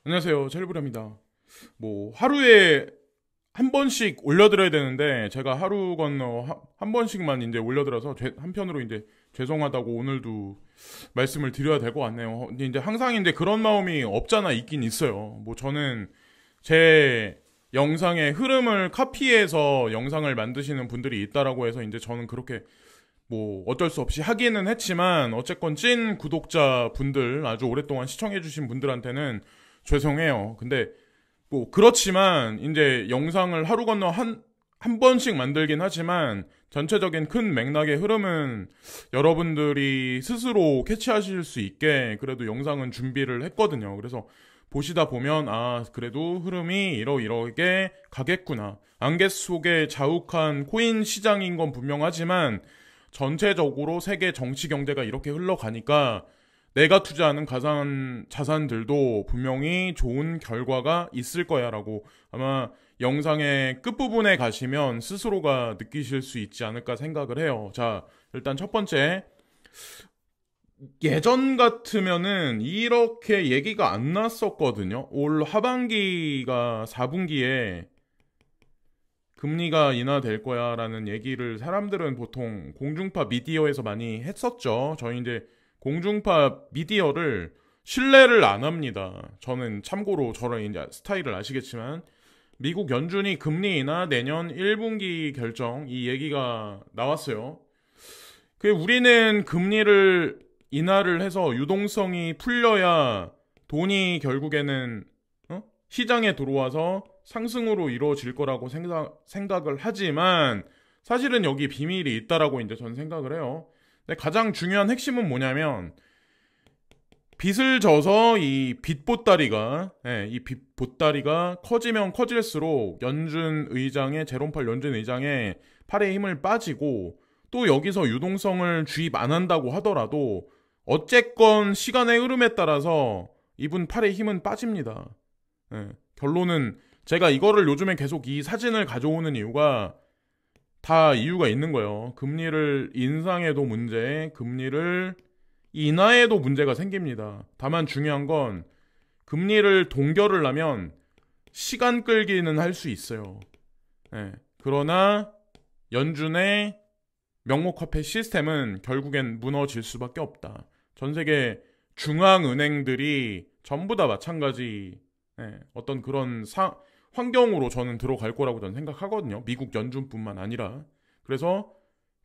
안녕하세요. 첼브라입니다. 하루에 한 번씩 올려드려야 되는데, 제가 하루 건너 한 번씩만 이제 올려드려서, 한편으로 이제 죄송하다고 오늘도 말씀을 드려야 될 것 같네요. 이제 항상 이제 그런 마음이 없잖아 있긴 있어요. 저는 제 영상의 흐름을 카피해서 영상을 만드시는 분들이 있다라고 해서 이제 저는 그렇게 어쩔 수 없이 하기는 했지만 어쨌건 찐 구독자 분들 아주 오랫동안 시청해주신 분들한테는 죄송해요. 근데 그렇지만 이제 영상을 하루 건너 한 번씩 만들긴 하지만 전체적인 큰 맥락의 흐름은 여러분들이 스스로 캐치하실 수 있게 그래도 영상은 준비를 했거든요. 그래서 보시다 보면 그래도 흐름이 이러이러하게 가겠구나. 안개 속에 자욱한 코인 시장인 건 분명하지만 전체적으로 세계 정치 경제가 이렇게 흘러가니까 내가 투자하는 가상 자산들도 분명히 좋은 결과가 있을 거야라고 아마 영상의 끝부분에 가시면 스스로가 느끼실 수 있지 않을까 생각을 해요. 자, 일단 첫 번째. 예전 같으면은 이렇게 얘기가 안 났었거든요. 올 하반기가 4분기에 금리가 인하될 거야 라는 얘기를 사람들은 보통 공중파 미디어에서 많이 했었죠. 저희 이제 공중파 미디어를 신뢰를 안 합니다. 저는 참고로 저런 이제 스타일을 아시겠지만 미국 연준이 금리 인하 내년 1분기 결정 이 얘기가 나왔어요. 우리는 금리를 인하를 해서 유동성이 풀려야 돈이 결국에는 시장에 들어와서 상승으로 이루어질 거라고 생각을 하지만 사실은 여기 비밀이 있다라고 이제 전 생각을 해요. 근데 가장 중요한 핵심은 뭐냐면 빚을 져서 이 빚 보따리가 커지면 커질수록 연준 의장의 제롬 팔 연준 의장의 팔에 힘을 빠지고 또 여기서 유동성을 주입 안 한다고 하더라도 어쨌건 시간의 흐름에 따라서 이분 팔에 힘은 빠집니다. 결론은 제가 이거를 요즘에 계속 이 사진을 가져오는 이유가 다 이유가 있는 거예요. 금리를 인상해도 문제, 금리를 인하해도 문제가 생깁니다. 다만 중요한 건 금리를 동결을 하면 시간 끌기는 할 수 있어요. 그러나 연준의 명목화폐 시스템은 결국엔 무너질 수밖에 없다. 전 세계 중앙은행들이 전부 다 마찬가지 어떤 그런 환경으로 저는 들어갈 거라고 저는 생각하거든요. 미국 연준뿐만 아니라. 그래서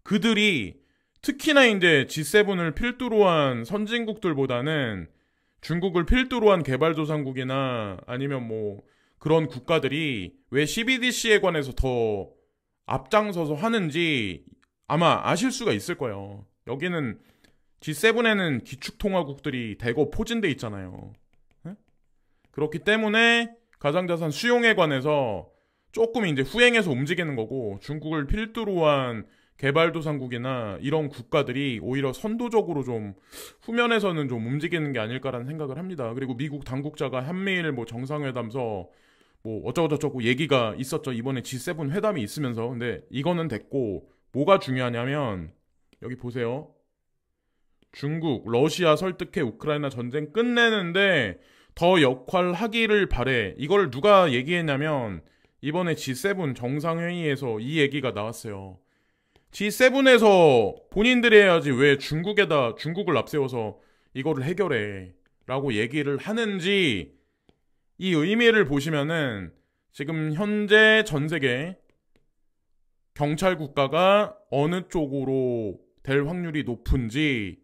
그들이 특히나 이제 G7을 필두로 한 선진국들보다는 중국을 필두로 한 개발도상국이나 아니면 그런 국가들이 왜 CBDC에 관해서 더 앞장서서 하는지 아마 아실 수가 있을 거예요. 여기는 G7에는 기축통화국들이 대거 포진돼 있잖아요. 그렇기 때문에 가상자산 수용에 관해서 조금 이제 후행해서 움직이는 거고 중국을 필두로 한 개발도상국이나 이런 국가들이 오히려 선도적으로 좀 후면에서는 좀 움직이는 게 아닐까라는 생각을 합니다. 그리고 미국 당국자가 한미일 정상회담서 어쩌고저쩌고 얘기가 있었죠. 이번에 G7 회담이 있으면서. 근데 이거는 됐고 뭐가 중요하냐면 여기 보세요. 중국, 러시아 설득해 우크라이나 전쟁 끝내는데 더 역할하기를 바래. 이걸 누가 얘기했냐면 이번에 G7 정상회의에서 이 얘기가 나왔어요. G7에서 본인들이 해야지 왜 중국을 앞세워서 이거를 해결해 라고 얘기를 하는지 이 의미를 보시면은 지금 현재 전 세계 경찰 국가가 어느 쪽으로 될 확률이 높은지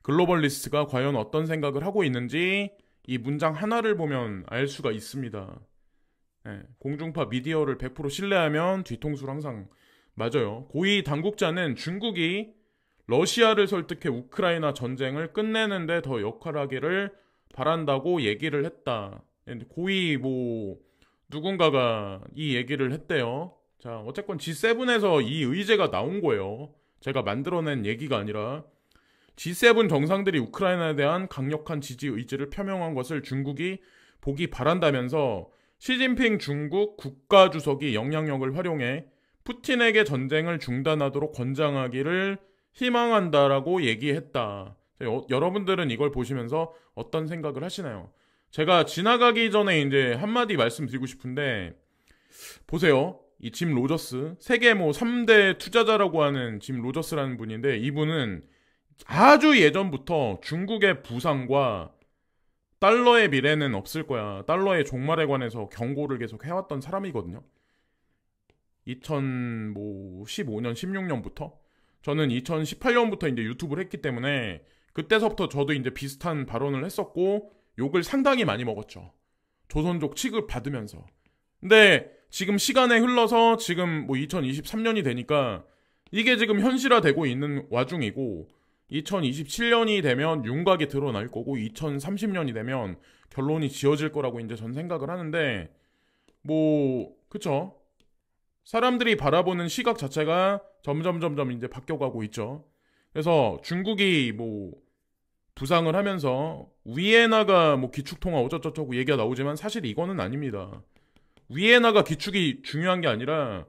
글로벌리스트가 과연 어떤 생각을 하고 있는지 이 문장 하나를 보면 알 수가 있습니다. 공중파 미디어를 100% 신뢰하면 뒤통수를 항상 맞아요. 고위 당국자는 중국이 러시아를 설득해 우크라이나 전쟁을 끝내는데 더 역할하기를 바란다고 얘기를 했다. 고위 누군가가 이 얘기를 했대요. 자, 어쨌건 G7에서 이 의제가 나온 거예요. 제가 만들어낸 얘기가 아니라 G7 정상들이 우크라이나에 대한 강력한 지지 의지를 표명한 것을 중국이 보기 바란다면서 시진핑 중국 국가주석이 영향력을 활용해 푸틴에게 전쟁을 중단하도록 권장하기를 희망한다라고 얘기했다. 여러분들은 이걸 보시면서 어떤 생각을 하시나요? 제가 지나가기 전에 이제 한마디 말씀드리고 싶은데, 보세요. 이 짐 로저스, 세계 뭐 3대 투자자라고 하는 짐 로저스라는 분인데, 이분은 아주 예전부터 중국의 부상과 달러의 미래는 없을 거야, 달러의 종말에 관해서 경고를 계속 해왔던 사람이거든요. 2015년, 16년부터. 저는 2018년부터 이제 유튜브를 했기 때문에 그때서부터 저도 이제 비슷한 발언을 했었고 욕을 상당히 많이 먹었죠. 조선족 취급 받으면서. 근데 지금 시간에 흘러서 지금 뭐 2023년이 되니까 이게 지금 현실화되고 있는 와중이고, 2027년이 되면 윤곽이 드러날 거고 2030년이 되면 결론이 지어질 거라고 이제 전 생각을 하는데, 뭐 그쵸, 사람들이 바라보는 시각 자체가 점점 이제 바뀌어가고 있죠. 그래서 중국이 뭐 부상을 하면서 위에나가 뭐 기축통화 어쩌저쩌고 얘기가 나오지만 사실 이거는 아닙니다. 위에나가 기축이 중요한 게 아니라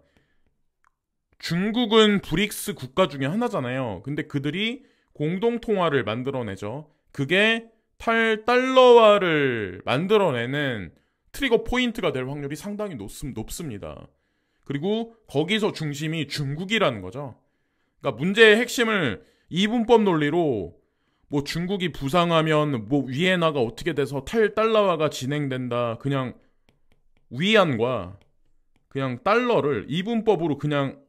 중국은 브릭스 국가 중에 하나잖아요. 근데 그들이 공동통화를 만들어내죠. 그게 탈달러화를 만들어내는 트리거 포인트가 될 확률이 상당히 높습니다. 그리고 거기서 중심이 중국이라는 거죠. 그러니까 문제의 핵심을 이분법 논리로 뭐 중국이 부상하면 뭐 위에나가 어떻게 돼서 탈달러화가 진행된다, 그냥 위안과 그냥 달러를 이분법으로 그냥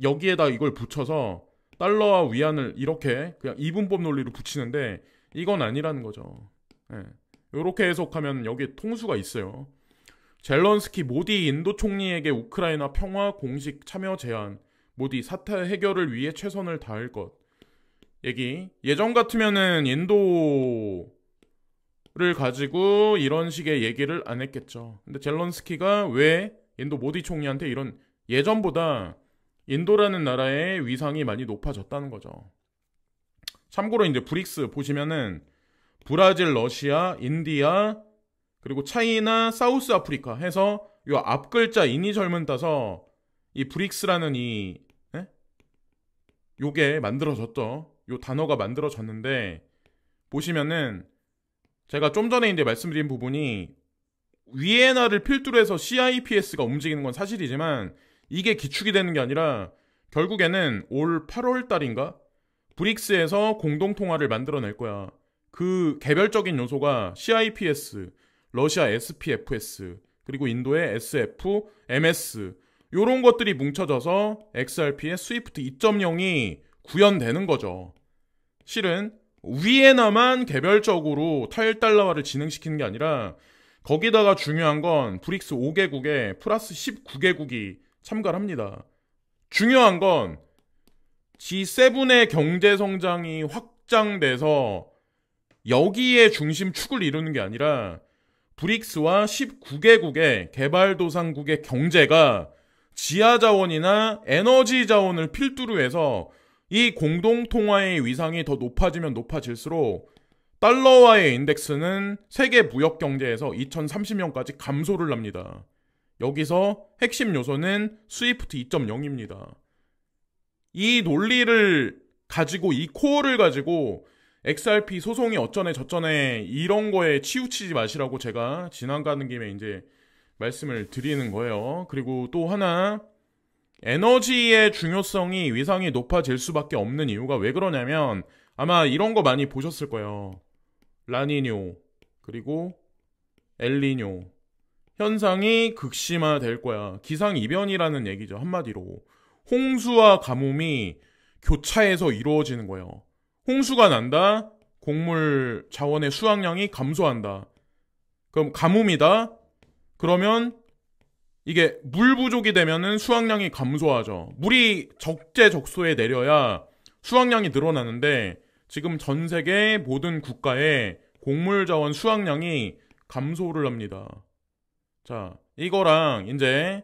여기에다 이걸 붙여서 달러와 위안을 이렇게 그냥 이분법 논리로 붙이는데 이건 아니라는 거죠. 예. 이렇게 해석하면 여기에 통수가 있어요. 젤런스키 모디 인도 총리에게 우크라이나 평화 공식 참여 제안, 모디 사태 해결을 위해 최선을 다할 것 얘기. 예전 같으면은 인도를 가지고 이런 식의 얘기를 안 했겠죠. 근데 젤런스키가 왜 인도 모디 총리한테 이런, 예전보다 인도라는 나라의 위상이 많이 높아졌다는 거죠. 참고로 이제 브릭스 보시면은 브라질, 러시아, 인디아, 그리고 차이나, 사우스 아프리카 해서 요 앞글자 이니셜문 따서 이 브릭스라는 요게 만들어졌죠. 요 단어가 만들어졌는데, 보시면은 제가 좀 전에 이제 말씀드린 부분이 위에나를 필두로 해서 CIPS가 움직이는 건 사실이지만 이게 기축이 되는 게 아니라 결국에는 올 8월 달인가 브릭스에서 공동통화를 만들어낼 거야. 그 개별적인 요소가 CIPS, 러시아 SPFS, 그리고 인도의 SF, MS, 요런 것들이 뭉쳐져서 XRP의 스위프트 2.0이 구현되는 거죠. 실은 위에나만 개별적으로 탈달러화를 진행시키는 게 아니라 거기다가 중요한 건 브릭스 5개국에 플러스 19개국이 참가를 합니다. 중요한 건 G7의 경제 성장이 확장돼서 여기에 중심축을 이루는 게 아니라 브릭스와 19개국의 개발도상국의 경제가 지하자원이나 에너지 자원을 필두로 해서 이 공동통화의 위상이 더 높아지면 높아질수록 달러화의 인덱스는 세계 무역 경제에서 2030년까지 감소를 합니다. 여기서 핵심 요소는 스위프트 2.0입니다. 이 논리를 가지고, 이 코어를 가지고 XRP 소송이 어쩌네 저쩌네 이런 거에 치우치지 마시라고 제가 지나가는 김에 이제 말씀을 드리는 거예요. 그리고 또 하나, 에너지의 중요성이 위상이 높아질 수밖에 없는 이유가 왜 그러냐면, 아마 이런 거 많이 보셨을 거예요. 라니뇨 그리고 엘니뇨 현상이 극심화될 거야. 기상이변이라는 얘기죠. 한마디로 홍수와 가뭄이 교차해서 이루어지는 거예요. 홍수가 난다, 곡물 자원의 수확량이 감소한다. 그럼 가뭄이다, 그러면 이게 물 부족이 되면은 수확량이 감소하죠. 물이 적재적소에 내려야 수확량이 늘어나는데 지금 전 세계 모든 국가의 곡물 자원 수확량이 감소를 합니다. 자, 이거랑 이제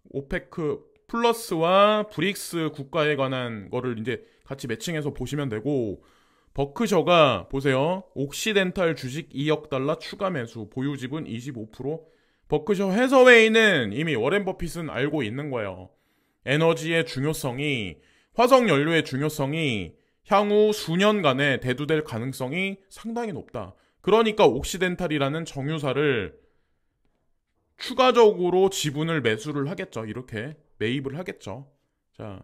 오페크 플러스와 브릭스 국가에 관한 거를 이제 같이 매칭해서 보시면 되고, 버크셔가 보세요. 옥시덴탈 주식 2억 달러 추가 매수, 보유 지분 25%. 버크셔 해서웨이는 이미 워렌 버핏은 알고 있는 거예요. 에너지의 중요성이, 화석 연료의 중요성이 향후 수년간에 대두될 가능성이 상당히 높다. 그러니까 옥시덴탈이라는 정유사를 추가적으로 지분을 매수를 하겠죠. 이렇게 매입을 하겠죠. 자,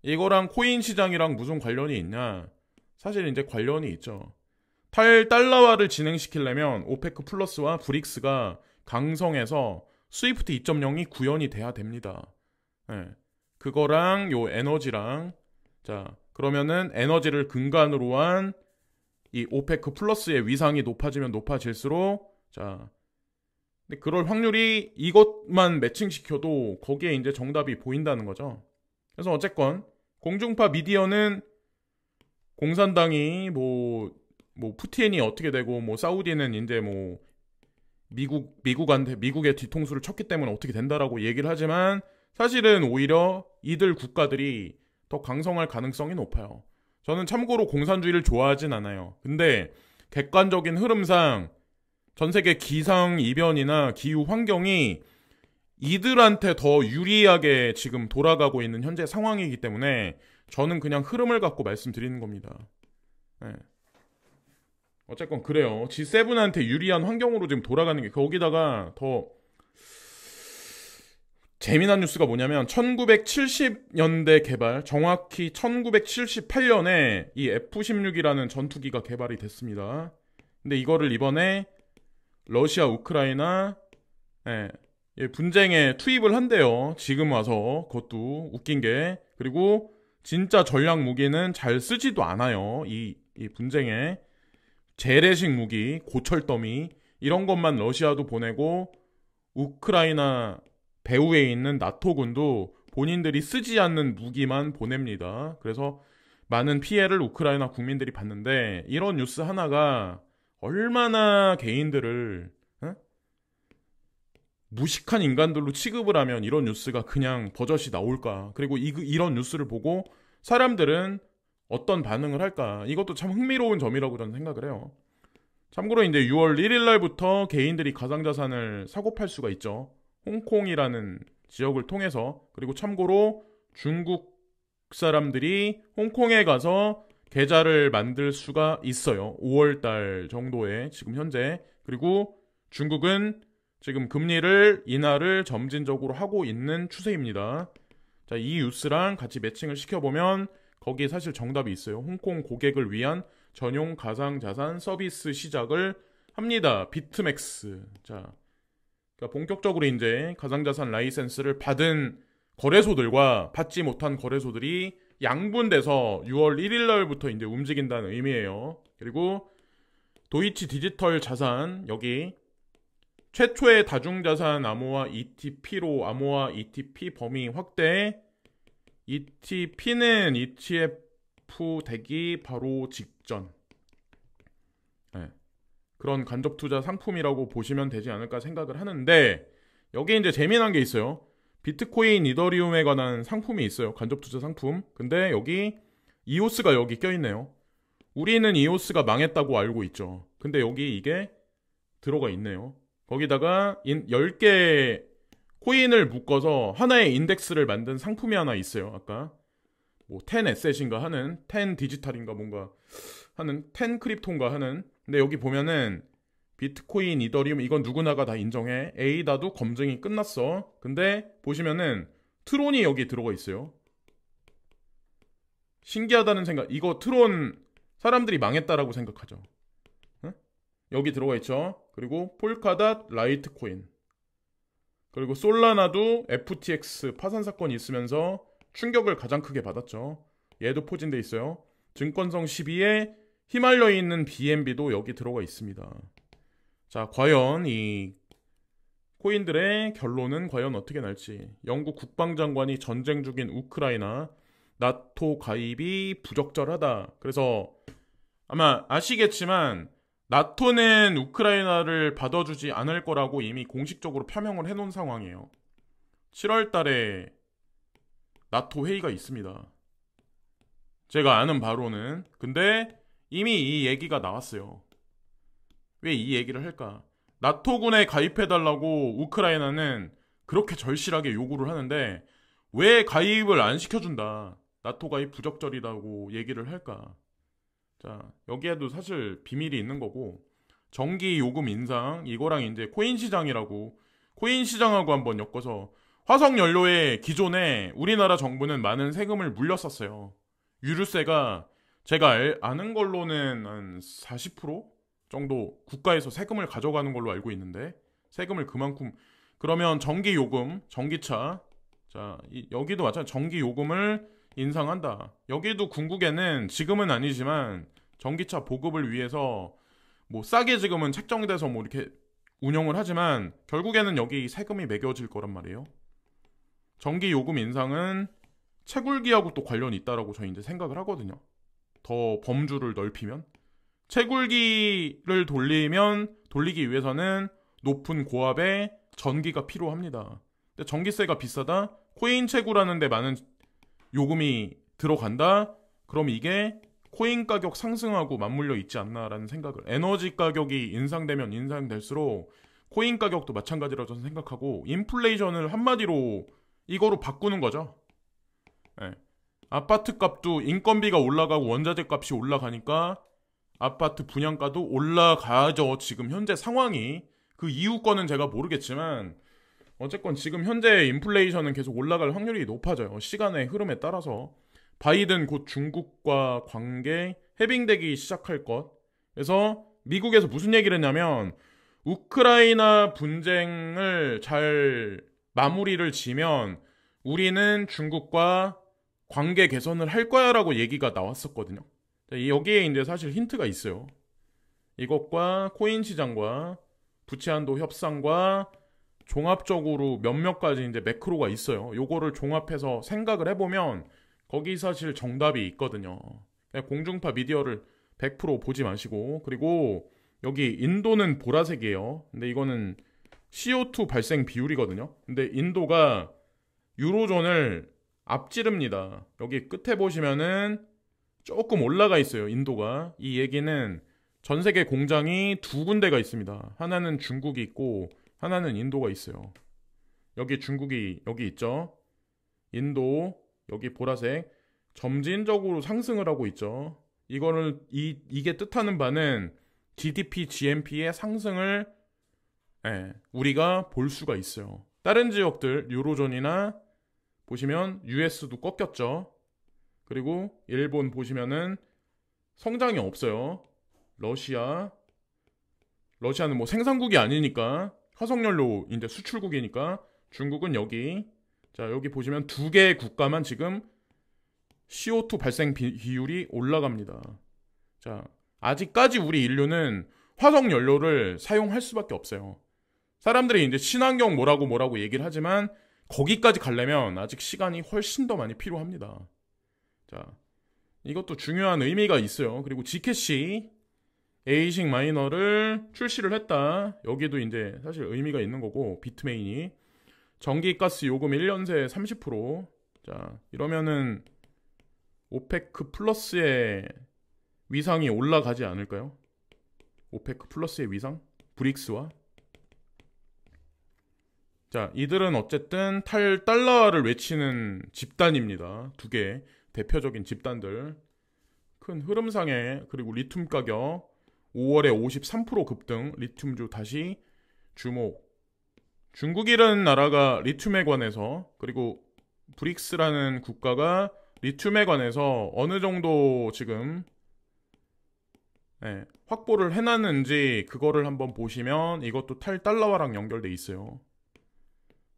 이거랑 코인 시장이랑 무슨 관련이 있냐? 사실 이제 관련이 있죠. 탈달러화를 진행시키려면 오페크 플러스와 브릭스가 강성해서 스위프트 2.0이 구현이 돼야 됩니다. 네. 그거랑 요 에너지랑, 자, 그러면은 에너지를 근간으로 한 이 오페크 플러스의 위상이 높아지면 높아질수록, 자, 근데 그럴 확률이 이것만 매칭시켜도 거기에 이제 정답이 보인다는 거죠. 그래서 어쨌건 공중파 미디어는 공산당이 뭐 푸틴이 어떻게 되고 뭐 사우디는 이제 뭐 미국의 뒤통수를 쳤기 때문에 어떻게 된다라고 얘기를 하지만 사실은 오히려 이들 국가들이 더 강성할 가능성이 높아요. 저는 참고로 공산주의를 좋아하진 않아요. 근데 객관적인 흐름상 전 세계 기상 이변이나 기후 환경이 이들한테 더 유리하게 지금 돌아가고 있는 현재 상황이기 때문에 저는 그냥 흐름을 갖고 말씀드리는 겁니다. 네. 어쨌건 그래요. G7한테 유리한 환경으로 지금 돌아가는 게, 거기다가 더 재미난 뉴스가 뭐냐면 1970년대 개발, 정확히 1978년에 이 F-16이라는 전투기가 개발이 됐습니다. 근데 이거를 이번에 러시아, 우크라이나 분쟁에 투입을 한대요. 지금 와서. 그것도 웃긴 게. 그리고 진짜 전략 무기는 잘 쓰지도 않아요. 이 분쟁에. 재래식 무기, 고철더미 이런 것만 러시아도 보내고 우크라이나 배후에 있는 나토군도 본인들이 쓰지 않는 무기만 보냅니다. 그래서 많은 피해를 우크라이나 국민들이 봤는데 이런 뉴스 하나가 얼마나 개인들을 무식한 인간들로 취급을 하면 이런 뉴스가 그냥 버젓이 나올까. 그리고 이런 뉴스를 보고 사람들은 어떤 반응을 할까. 이것도 참 흥미로운 점이라고 저는 생각을 해요. 참고로 이제 6월 1일 날부터 개인들이 가상자산을 사고 팔 수가 있죠. 홍콩이라는 지역을 통해서. 그리고 참고로 중국 사람들이 홍콩에 가서 계좌를 만들 수가 있어요. 5월달 정도에 지금 현재. 그리고 중국은 지금 금리를 인하를 점진적으로 하고 있는 추세입니다. 자, 이 뉴스랑 같이 매칭을 시켜보면 거기에 사실 정답이 있어요. 홍콩 고객을 위한 전용 가상자산 서비스 시작을 합니다. 비트맥스. 자, 그러니까 본격적으로 이제 가상자산 라이센스를 받은 거래소들과 받지 못한 거래소들이 양분돼서 6월 1일 날부터 이제 움직인다는 의미예요. 그리고 도이치 디지털 자산, 여기 최초의 다중자산 암호화 ETP로 암호화 ETP 범위 확대. ETP는 ETF 되기 바로 직전. 네. 그런 간접 투자 상품이라고 보시면 되지 않을까 생각을 하는데, 여기 이제 재미난 게 있어요. 비트코인, 이더리움에 관한 상품이 있어요. 간접 투자 상품. 근데 여기 이오스가 여기 껴있네요. 우리는 이오스가 망했다고 알고 있죠. 근데 여기 이게 들어가 있네요. 거기다가 10개 코인을 묶어서 하나의 인덱스를 만든 상품이 하나 있어요. 아까 뭐 10에셋인가 하는, 10 디지털인가 뭔가 하는, 10 크립토인가 하는. 근데 여기 보면은 비트코인, 이더리움 이건 누구나가 다 인정해. 에이다도 검증이 끝났어. 근데 보시면은 트론이 여기 들어가 있어요. 신기하다는 생각. 이거 트론 사람들이 망했다라고 생각하죠. 응? 여기 들어가 있죠. 그리고 폴카닷, 라이트코인. 그리고 솔라나도 FTX 파산 사건이 있으면서 충격을 가장 크게 받았죠. 얘도 포진돼 있어요. 증권성 12에 휘말려 있는 BNB도 여기 들어가 있습니다. 자, 과연 이 코인들의 결론은 과연 어떻게 날지. 영국 국방장관이 전쟁 중인 우크라이나 나토 가입이 부적절하다. 그래서 아마 아시겠지만 나토는 우크라이나를 받아주지 않을 거라고 이미 공식적으로 표명을 해놓은 상황이에요. 7월 달에 나토 회의가 있습니다. 제가 아는 바로는. 근데 이미 이 얘기가 나왔어요. 왜 이 얘기를 할까? 나토군에 가입해달라고 우크라이나는 그렇게 절실하게 요구를 하는데 왜 가입을 안 시켜준다. 나토 가입 부적절이라고 얘기를 할까? 자, 여기에도 사실 비밀이 있는 거고, 전기 요금 인상, 이거랑 이제 코인 시장이라고, 코인 시장하고 한번 엮어서 화석 연료에 기존에 우리나라 정부는 많은 세금을 물렸었어요. 유류세가 제가 아는 걸로는 한 40% 정도 국가에서 세금을 가져가는 걸로 알고 있는데, 세금을 그만큼, 그러면 전기 요금, 전기차, 자, 여기도 마찬가지 전기 요금을 인상한다. 여기도 궁극에는 지금은 아니지만 전기차 보급을 위해서 뭐 싸게 지금은 책정돼서 뭐 이렇게 운영을 하지만 결국에는 여기 세금이 매겨질 거란 말이에요. 전기 요금 인상은 채굴기하고 또 관련이 있다라고 저희 이제 생각을 하거든요. 더 범주를 넓히면 채굴기를 돌리기 위해서는 높은 고압의 전기가 필요합니다. 근데 전기세가 비싸다? 코인 채굴하는데 많은 요금이 들어간다? 그럼 이게 코인 가격 상승하고 맞물려 있지 않나라는 생각을, 에너지 가격이 인상되면 인상될수록 코인 가격도 마찬가지라고 저는 생각하고, 인플레이션을 한마디로 이거로 바꾸는 거죠. 네. 아파트 값도 인건비가 올라가고 원자재 값이 올라가니까 아파트 분양가도 올라가죠. 지금 현재 상황이. 그 이후 거는 제가 모르겠지만 어쨌건 지금 현재 인플레이션은 계속 올라갈 확률이 높아져요. 시간의 흐름에 따라서. 바이든 곧 중국과 관계 해빙되기 시작할 것. 그래서 미국에서 무슨 얘기를 했냐면 우크라이나 분쟁을 잘 마무리를 지면 우리는 중국과 관계 개선을 할 거야 라고 얘기가 나왔었거든요. 여기에 이제 사실 힌트가 있어요. 이것과 코인 시장과 부채 한도 협상과 종합적으로 몇몇 가지 이제 매크로가 있어요. 요거를 종합해서 생각을 해보면 거기 사실 정답이 있거든요. 그냥 공중파 미디어를 100% 보지 마시고, 그리고 여기 인도는 보라색이에요. 근데 이거는 CO2 발생 비율이거든요. 근데 인도가 유로존을 앞지릅니다. 여기 끝에 보시면은 조금 올라가 있어요. 인도가. 이 얘기는 전 세계 공장이 두 군데가 있습니다. 하나는 중국이 있고 하나는 인도가 있어요. 여기 중국이 여기 있죠. 인도 여기 보라색 점진적으로 상승을 하고 있죠. 이거를 이게 뜻하는 바는 GDP, GNP의 상승을 우리가 볼 수가 있어요. 다른 지역들 유로존이나 보시면 US도 꺾였죠. 그리고 일본 보시면은 성장이 없어요. 러시아는 뭐 생산국이 아니니까 화석연료 이제 수출국이니까. 중국은 여기, 자 여기 보시면 두 개의 국가만 지금 CO2 발생 비율이 올라갑니다. 자 아직까지 우리 인류는 화석연료를 사용할 수밖에 없어요. 사람들이 이제 친환경 뭐라고 얘기를 하지만 거기까지 가려면 아직 시간이 훨씬 더 많이 필요합니다. 자, 이것도 중요한 의미가 있어요. 그리고 지캐시 에이식 마이너를 출시를 했다. 여기도 이제 사실 의미가 있는 거고, 비트메인이 전기가스 요금 1년 새 30%. 자, 이러면은 오페크 플러스의 위상이 올라가지 않을까요? 오페크 플러스의 위상? 브릭스와? 자, 이들은 어쨌든 탈달러화를 외치는 집단입니다. 두 개 대표적인 집단들. 큰 흐름상에, 그리고 리튬 가격 5월에 53% 급등, 리튬주 다시 주목. 중국이라는 나라가 리튬에 관해서, 그리고 브릭스라는 국가가 리튬에 관해서 어느 정도 지금 확보를 해놨는지 그거를 한번 보시면 이것도 탈달러화랑 연결돼 있어요.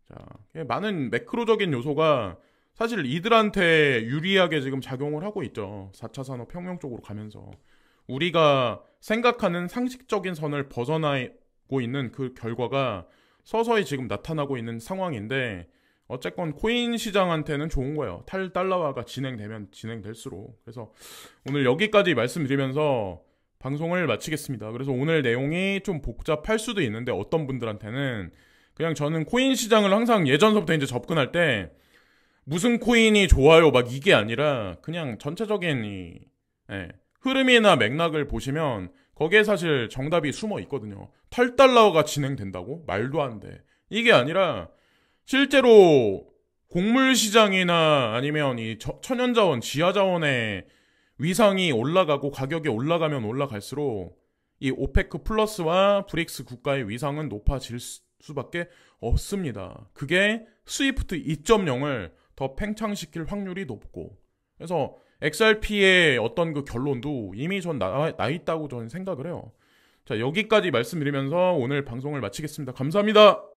자, 많은 매크로적인 요소가 사실 이들한테 유리하게 지금 작용을 하고 있죠. 4차 산업혁명 쪽으로 가면서. 우리가 생각하는 상식적인 선을 벗어나고 있는 그 결과가 서서히 지금 나타나고 있는 상황인데, 어쨌건 코인 시장한테는 좋은 거예요. 탈달러화가 진행되면 진행될수록. 그래서 오늘 여기까지 말씀드리면서 방송을 마치겠습니다. 그래서 오늘 내용이 좀 복잡할 수도 있는데 어떤 분들한테는 그냥 저는 코인 시장을 항상 예전서부터 이제 접근할 때 무슨 코인이 좋아요 막 이게 아니라 그냥 전체적인 흐름이나 맥락을 보시면 거기에 사실 정답이 숨어 있거든요. 탈달러가 진행된다고? 말도 안 돼. 이게 아니라 실제로 곡물 시장이나 아니면 이 천연자원, 지하자원의 위상이 올라가고 가격이 올라가면 올라갈수록 이 오페크 플러스와 브릭스 국가의 위상은 높아질 수밖에 없습니다. 그게 스위프트 2.0을 더 팽창시킬 확률이 높고, 그래서 XRP의 어떤 그 결론도 이미 전 나 있다고 저는 생각을 해요. 자, 여기까지 말씀드리면서 오늘 방송을 마치겠습니다. 감사합니다.